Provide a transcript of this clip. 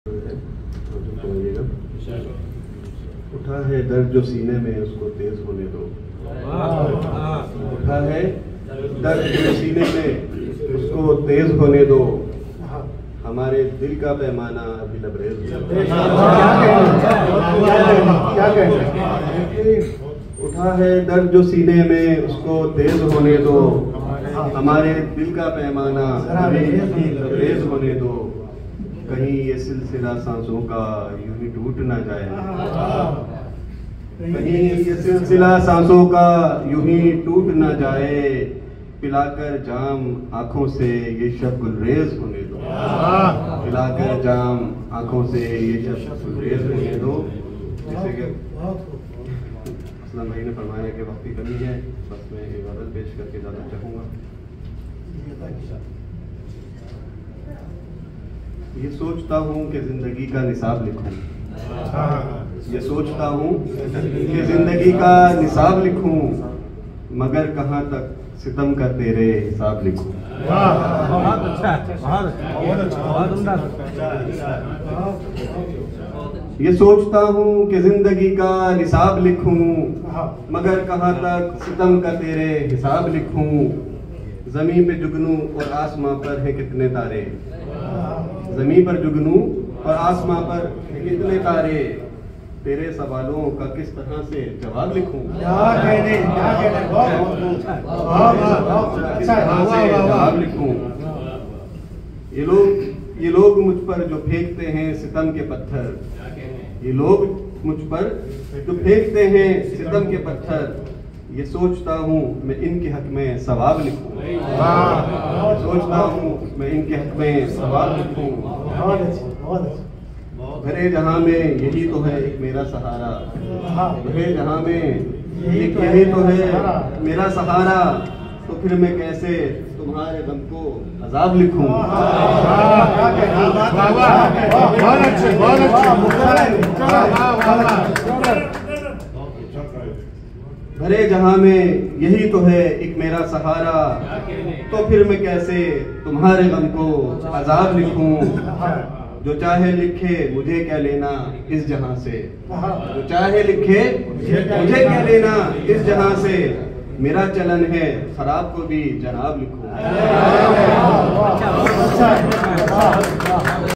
उठा है दर्द जो सीने में उसको तेज होने दो। उठा है दर्द जो सीने में उसको तेज होने दो। हमारे दिल का पैमाना अभी लबरेज उठा है दर्द जो सीने में उसको तेज होने दो। हमारे दिल का पैमाना अभी लबरेज होने दो। कहीं ये सिलसिला सांसों का यूं ही टूट ना जाए। कहीं ये सिलसिला सांसों का यूं ही टूट ना जाए। पिलाकर जाम आंखों से ये शब गुलरेज होने दो। पिलाकर जाम आंखों से ये शब गुलरेज होने दो। जैसे कि असलम भाई ने फरमाया कि वक्त की कमी है, बस मैं एक गज़ल पेश करके ज़्यादा चाहूँगा। ये सोचता हूँ कि जिंदगी का निसाब लिखूं। ये सोचता हूँ कि जिंदगी का निसाब लिखूं, मगर कहाँ तक सितम का तेरे हिसाब लिखूं। बहुत अच्छा, बहुत उम्दा। ये सोचता हूँ कि जिंदगी का निसाब लिखूं, मगर कहाँ तक सितम का तेरे हिसाब लिखूं। जमीन पे जुगनू और आसमां पर है कितने तारे। जमीन पर जुगनू और आसमां पर है कितने तारे। तेरे सवालों का किस तरह से जवाब लिखूं। जवाब लिखूं। ये लोग मुझ पर जो फेंकते हैं सितम के पत्थर। ये लोग मुझ पर जो फेंकते हैं सितम के पत्थर। ये सोचता हूँ मैं इनके हक में सवाब लिखूं। सोचता हूँ मैं इनके हक में सवाब लिखूं। भरे जहाँ में यही तो है एक मेरा सहारा। भरे जहाँ में यही तो है मेरा सहारा। तो फिर मैं कैसे तुम्हारे गम को अजाब लिखूं। भरे जहाँ में यही तो है एक मेरा सहारा। तो फिर मैं कैसे तुम्हारे गम को अजाब लिखूं। जो चाहे लिखे मुझे क्या लेना इस जहां से। जो चाहे लिखे मुझे क्या लेना इस जहां से। मेरा चलन है खराब को भी जनाब लिखूं।